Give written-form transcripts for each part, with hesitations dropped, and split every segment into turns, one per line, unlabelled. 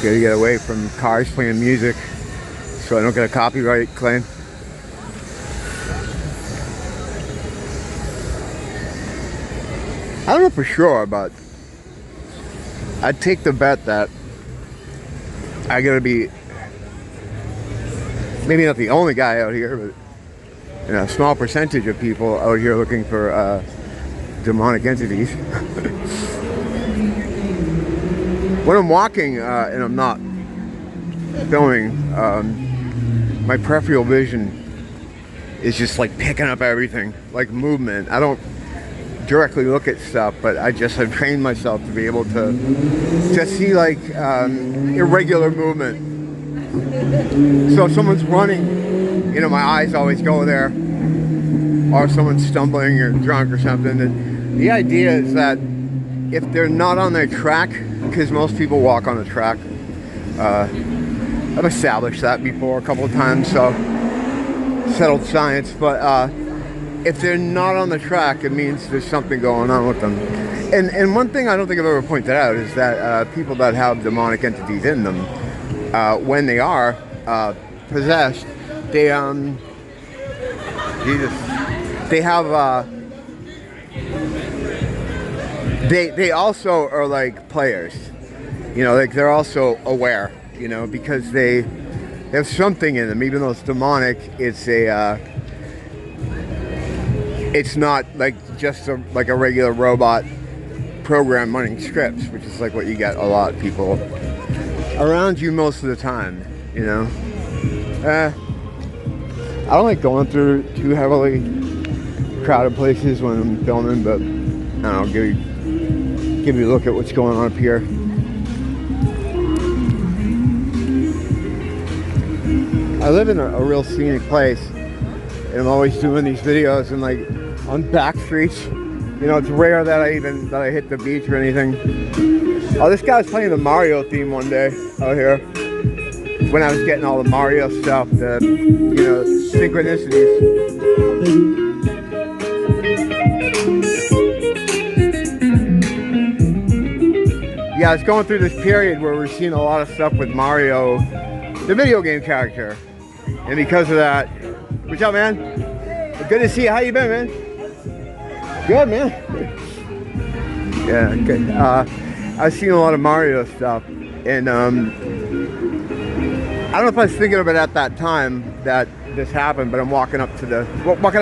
Gotta get away from cars playing music so I don't get a copyright claim. I don't know for sure, but I'd take the bet that I gotta be maybe not the only guy out here, but you know, a small percentage of people out here looking for demonic entities. When I'm walking and I'm not filming, my peripheral vision is just like picking up everything, like movement. I don't directly look at stuff, but I've trained myself to be able to see like irregular movement. So if someone's running, you know, my eyes always go there, or someone's stumbling or drunk or something. And the idea is that if they're not on their track, because most people walk on the track, I've established that before a couple of times, so settled science, but if they're not on the track, it means there's something going on with them. And one thing I don't think I've ever pointed out is that people that have demonic entities in them, when they are possessed, they have they also are like players, you know, like they're also aware, you know, because they have something in them. Even though it's demonic, it's not like just like a regular robot program running scripts, which is like what you get a lot of people around you most of the time, you know. I don't like going through too heavily crowded places when I'm filming, but I don't know, give you a look at what's going on up here. I live in a real scenic place, and I'm always doing these videos and like on back streets. You know, it's rare that I hit the beach or anything. Oh, this guy was playing the Mario theme one day out here when I was getting all the Mario stuff, the, you know, synchronicities. Yeah, it's going through this period where we're seeing a lot of stuff with Mario, the video game character. And because of that, what's up, man? Good to see you. How you been, man? Good, man. Yeah, good. I've seen a lot of Mario stuff, and I don't know if I was thinking of it at that time that this happened, but I'm walking up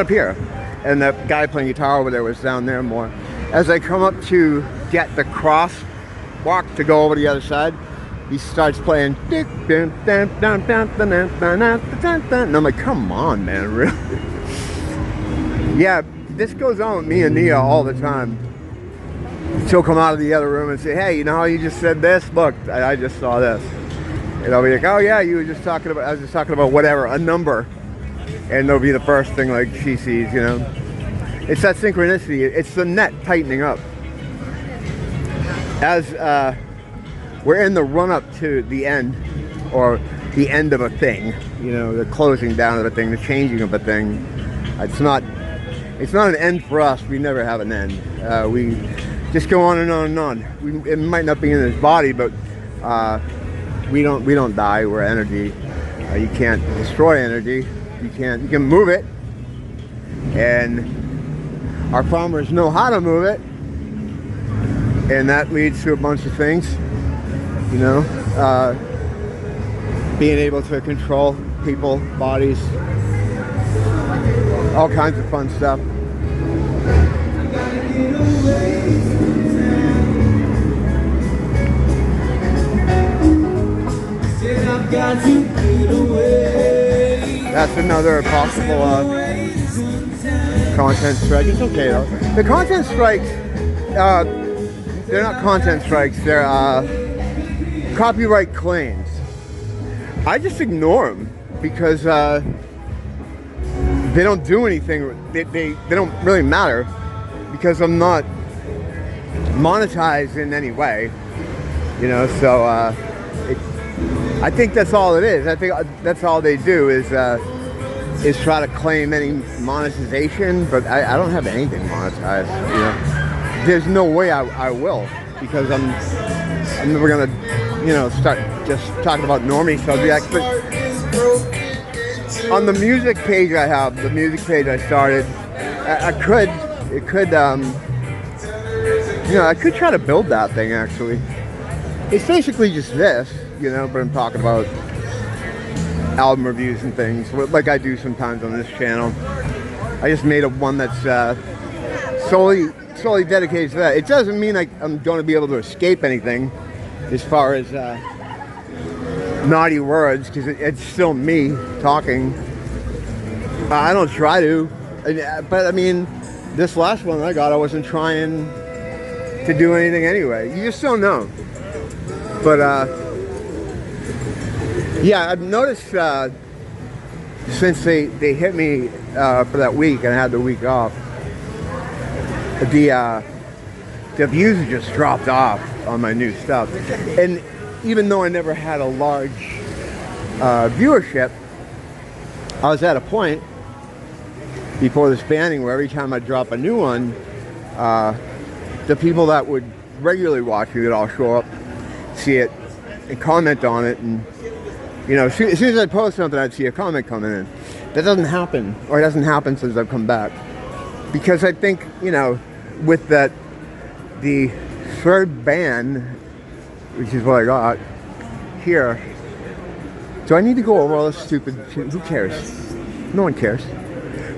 here, and the guy playing guitar over there was down there more. As I come up to get the crosswalk to go over the other side, he starts playing, and I'm like, come on, man, really? Yeah, this goes on with me and Nia all the time. She'll come out of the other room and say, hey, you know how you just said this? Look, I just saw this. And I'll be like, oh yeah, I was just talking about whatever, a number. And it'll be the first thing like she sees, you know. It's that synchronicity. It's the net tightening up. As we're in the run-up to the end, or the end of a thing, you know, the closing down of a thing, the changing of a thing. It's not an end for us. We never have an end. We just go on and on and on. It might not be in this body, but we don't die. We're energy. You can't destroy energy. You can move it, and our farmers know how to move it, and that leads to a bunch of things, you know, being able to control people, bodies, all kinds of fun stuff. That's another possible content strike. It's okay though. The content strikes, they're not content strikes, they're copyright claims. I just ignore them because they don't do anything. They don't really matter because I'm not monetized in any way, you know. So I think that's all it is. I think that's all they do is try to claim any monetization, but I don't have anything monetized, you know. There's no way I will, because I'm never gonna you know, start just talking about normie subjects. But on the music page I have, the music page I started, you know, I could try to build that thing actually. It's basically just this, you know, but I'm talking about album reviews and things, like I do sometimes on this channel. I just made one that's solely dedicated to that. It doesn't mean I'm going to be able to escape anything as far as naughty words, because it's still me talking. I don't try to, but I mean, this last one I wasn't trying to do anything anyway. You just don't know. But yeah, I've noticed since they hit me for that week and I had the week off, the views have just dropped off on my new stuff. And even though I never had a large viewership, I was at a point before this banning where every time I drop a new one, the people that would regularly watch me would all show up, see it, and comment on it. And you know, as soon as I post something, I'd see a comment coming in. That doesn't happen, or it hasn't happened since I've come back, because I think, you know, with the third ban, which is what I got here. Do I need to go over all this stupid shit? Who cares? No one cares.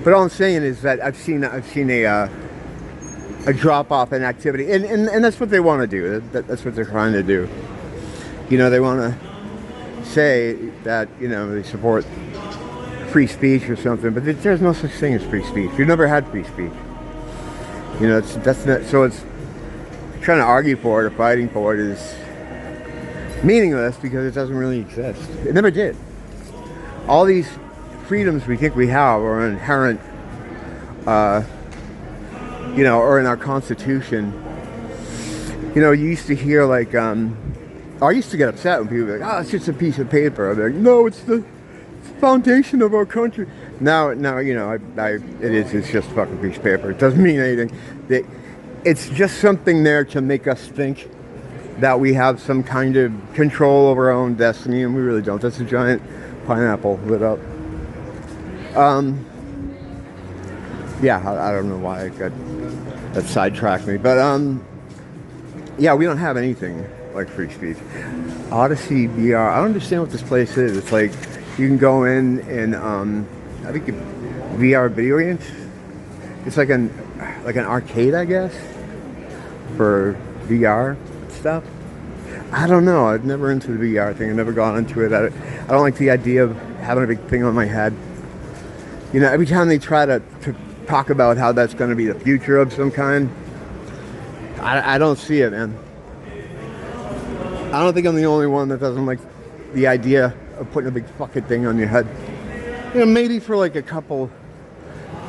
But all I'm saying is that I've seen a drop off in activity, and that's what they want to do. That's what they're trying to do. You know, they want to say that, you know, they support free speech or something, but there's no such thing as free speech. We've never had free speech. You know, that's not, so it's trying to argue for it or fighting for it is meaningless because it doesn't really exist. It never did. All these freedoms we think we have are inherent, you know, or in our Constitution. You know, you used to hear like, I used to get upset when people were like, oh, it's just a piece of paper. I'm like, no, it's the foundation of our country. Now, you know, it's just a fucking piece of paper. It doesn't mean anything. It's just something there to make us think that we have some kind of control over our own destiny, and we really don't. That's a giant pineapple lit up. Yeah, I don't know why that sidetracked me, but yeah, we don't have anything like free speech. Odyssey VR. I don't understand what this place is. It's like you can go in and I think VR video games. It's like an arcade, I guess, for VR stuff. I don't know. I've never into the VR thing. I've never gone into it. I don't like the idea of having a big thing on my head. You know, every time they try to talk about how that's going to be the future of some kind, I don't see it, man. I don't think I'm the only one that doesn't like the idea of putting a big fucking thing on your head. You know, maybe for like a couple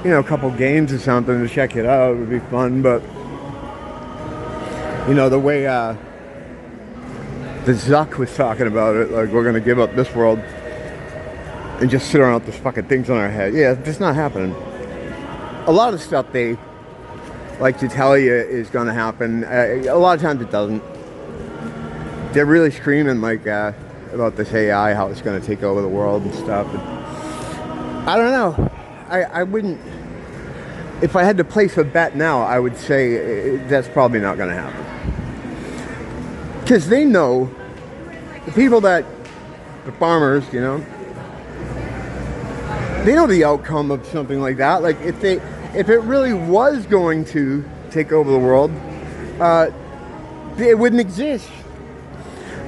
games or something to check it out would be fun, but you know, the way the Zuck was talking about it, like we're gonna give up this world and just sit around with these fucking things on our head. Yeah, it's not happening. A lot of stuff they like to tell you is gonna happen. A lot of times it doesn't. They're really screaming like about this AI, how it's gonna take over the world and stuff. And I don't know. I wouldn't. If I had to place a bet now, I would say that's probably not going to happen. Because they know, the people the farmers, you know, they know the outcome of something like that. Like if it really was going to take over the world, it wouldn't exist.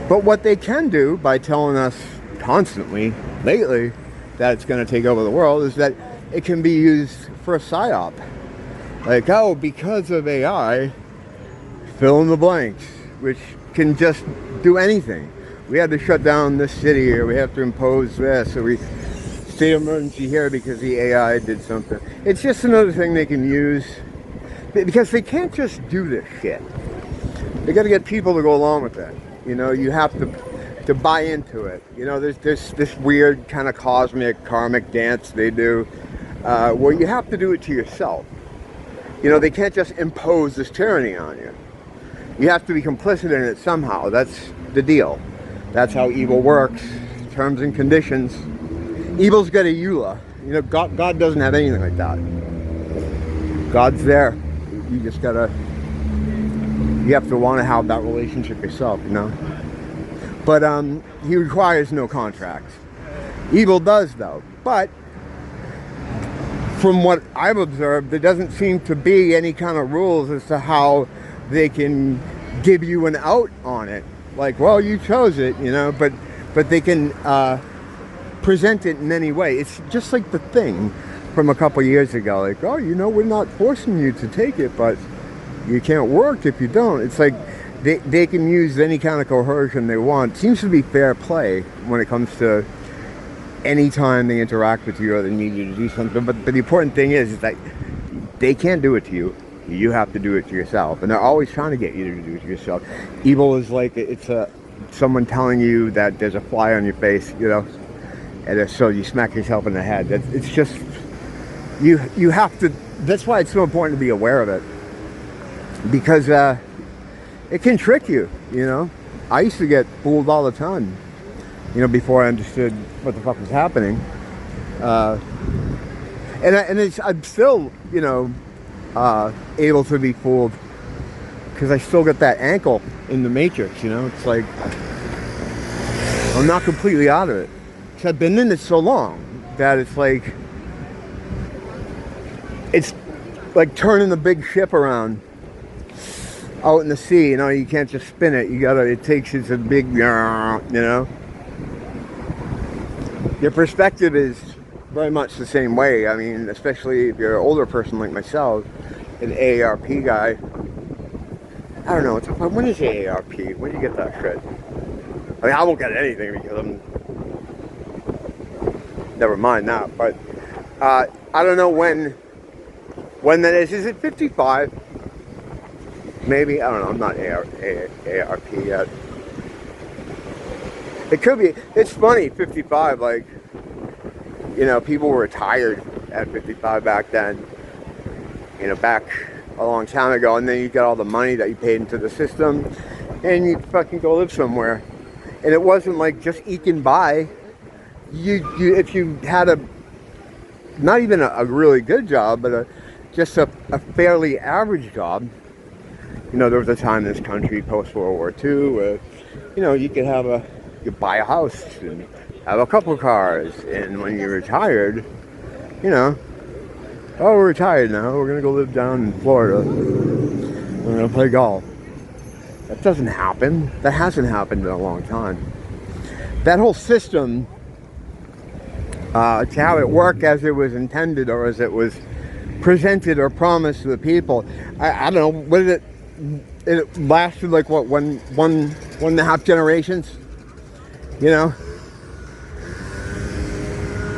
But what they can do by telling us constantly, lately, that it's going to take over the world is that it can be used for a psyop. Like, oh, because of AI, fill in the blanks, which can just do anything. We had to shut down this city, or we have to impose this, or we state of emergency here because the AI did something. It's just another thing they can use, because they can't just do this shit. They got to get people to go along with it. You know, you have to buy into it. You know, there's this weird kind of cosmic, karmic dance they do, where you have to do it to yourself. You know, they can't just impose this tyranny on you. You have to be complicit in it somehow. That's the deal. That's how evil works. Terms and conditions. Evil's got a EULA. You know, God doesn't have anything like that. God's there. You just gotta, you have to want to have that relationship yourself, you know. But he requires no contract. Evil does, though. But from what I've observed, there doesn't seem to be any kind of rules as to how they can give you an out on it. Like, well, you chose it, you know, but they can present it in any way. It's just like the thing from a couple years ago. Like, oh, you know, we're not forcing you to take it, but you can't work if you don't. It's like they can use any kind of coercion they want. It seems to be fair play when it comes to any time they interact with you or they need you to do something. But the important thing is that they can't do it to you. You have to do it to yourself. And they're always trying to get you to do it to yourself. Evil is like, it's someone telling you that there's a fly on your face, you know, and so you smack yourself in the head. It's just, you have to, that's why it's so important to be aware of it. Because it can trick you, you know. I used to get fooled all the time, you know, before I understood what the fuck was happening. I'm still, you know, able to be fooled because I still got that ankle in the matrix, you know. It's like I'm not completely out of it because I've been in it so long that it's like turning the big ship around out in the sea. You know, you can't just spin it. It's a big, you know. Your perspective is very much the same way. I mean, especially if you're an older person like myself, an AARP guy. I don't know. When is AARP? When do you get that shit? I mean, I won't get anything because I'm... Never mind that. But I don't know when that is. Is it 55? Maybe. I don't know. I'm not AARP yet. It could be. It's funny, 55, like, you know, people were retired at 55 back then, you know, back a long time ago, and then you got all the money that you paid into the system, and you fucking go live somewhere. And it wasn't like just eking by. If you had not even a really good job, but just a fairly average job, you know, there was a time in this country, post-World War II, where, you know, you could buy a house and have a couple cars, and when you're retired, you know, oh, we're retired now, we're gonna go live down in Florida, we're gonna play golf. That doesn't happen. That hasn't happened in a long time. That whole system, to have it work as it was intended or as it was presented or promised to the people, I don't know, what did it lasted like what, one and a half generations, you know?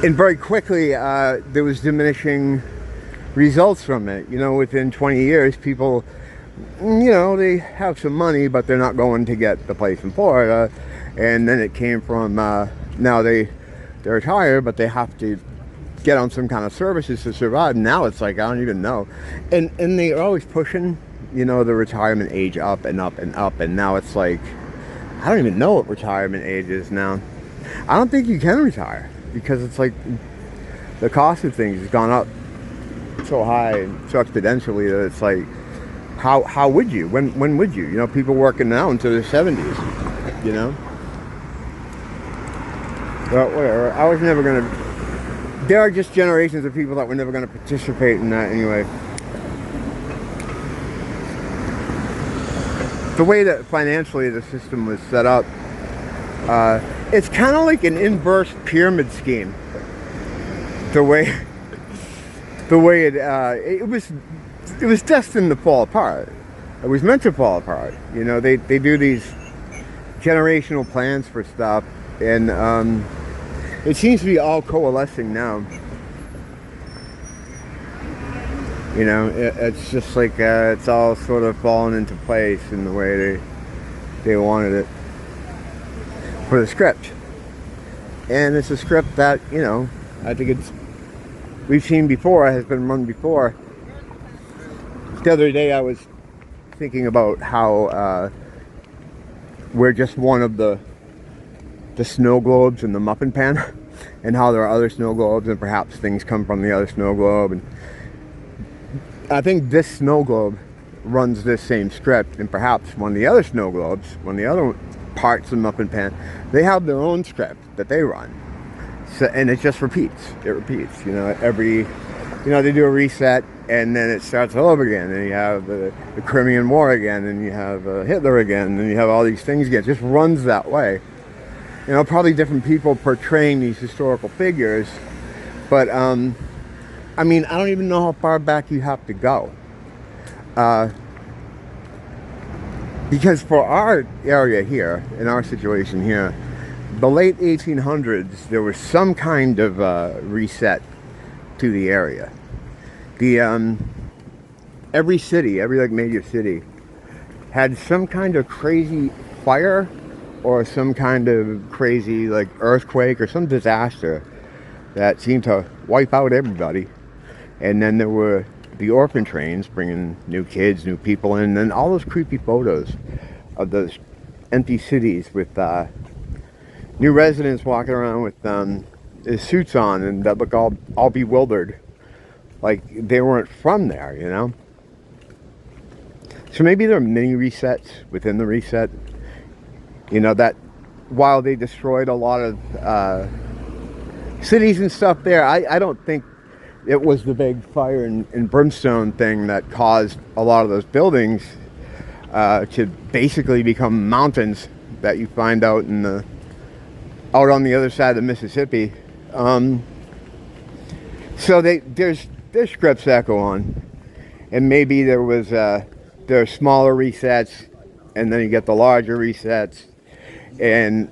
And very quickly, there was diminishing results from it. You know, within 20 years, people, you know, they have some money, but they're not going to get the place in Florida. And then it came from, now they're retired, but they have to get on some kind of services to survive. Now it's like, I don't even know. And they're always pushing, you know, the retirement age up and up and up. And now it's like, I don't even know what retirement age is now. I don't think you can retire, because it's like the cost of things has gone up so high and so exponentially that it's like, how would you? When would you? You know, people working now into their 70s, you know? Well, whatever. I was never going to... There are just generations of people that were never going to participate in that anyway. The way that financially the system was set up, it's kind of like an inverse pyramid scheme. The way it was destined to fall apart. It was meant to fall apart. You know, they do these generational plans for stuff, and it seems to be all coalescing now. You know, it's just like it's all sort of fallen into place in the way they wanted it for the script. And it's a script that, you know, I think we've seen before, has been run before. The other day I was thinking about how we're just one of the the snow globes in the muffin pan, and how there are other snow globes, and perhaps things come from the other snow globe. And I think this snow globe runs this same script, and perhaps one of the other snow globes, one of the other parts of the muffin pan, they have their own script that they run. So, and it just repeats. It repeats. You know, they do a reset, and then it starts all over again. And you have the Crimean War again, and you have Hitler again, and you have all these things again. It just runs that way. You know, probably different people portraying these historical figures, but I mean, I don't even know how far back you have to go. Because for our area here, in our situation here, the late 1800s, there was some kind of reset to the area. Every city, every like major city, had some kind of crazy fire or some kind of crazy like earthquake or some disaster that seemed to wipe out everybody. And then there were the orphan trains bringing new kids, new people in, and then all those creepy photos of those empty cities with new residents walking around with their suits on and that look all bewildered, like they weren't from there, you know? So maybe there are mini resets within the reset. You know, that while they destroyed a lot of cities and stuff there, I don't think it was the big fire and brimstone thing that caused a lot of those buildings to basically become mountains that you find out out on the other side of the Mississippi. So there's scripts that go on, and maybe there are smaller resets, and then you get the larger resets. And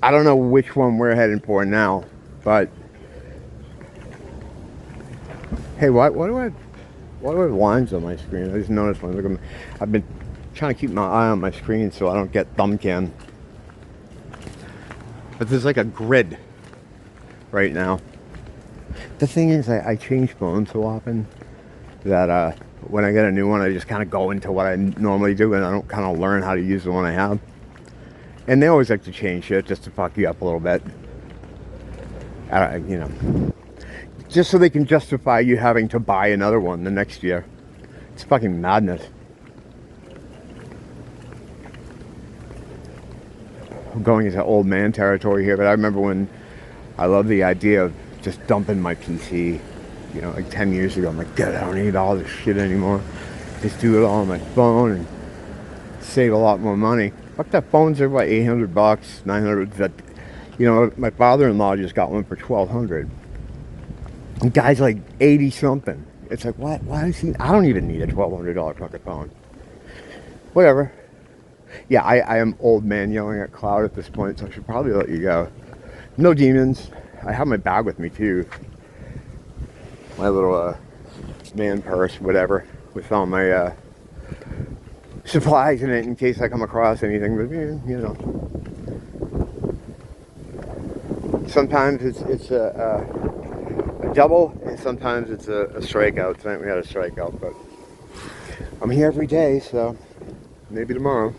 I don't know which one we're heading for now, but hey, why do I have lines on my screen? I just noticed one. Look, I've been trying to keep my eye on my screen so I don't get thumb cam. But there's like a grid right now. The thing is, I change phones so often that when I get a new one, I just kind of go into what I normally do, and I don't kind of learn how to use the one I have. And they always like to change shit just to fuck you up a little bit. You know, just so they can justify you having to buy another one the next year. It's fucking madness. I'm going into old man territory here, but I remember when I loved the idea of just dumping my PC, you know, like 10 years ago. I'm like, God, I don't need all this shit anymore. Just do it all on my phone and save a lot more money. Fuck, that phones are what, $800, $900. That, you know, my father-in-law just got one for $1,200. And guy's like 80 something. It's like, what? Why is he? I don't even need a $1,200 fucking phone. Whatever. Yeah, I am old man yelling at cloud at this point, so I should probably let you go. No demons. I have my bag with me too. My little man purse, whatever, with all my supplies in it in case I come across anything. But you know, sometimes it's a double, and sometimes it's a strikeout. Tonight we had a strikeout, but I'm here every day, so maybe tomorrow.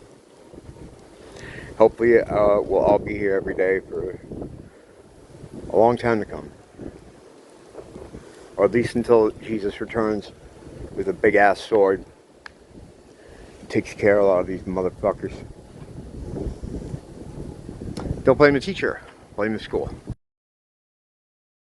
Hopefully we'll all be here every day for a long time to come. Or at least until Jesus returns with a big ass sword. Takes care of a lot of these motherfuckers. Don't blame the teacher, blame the school.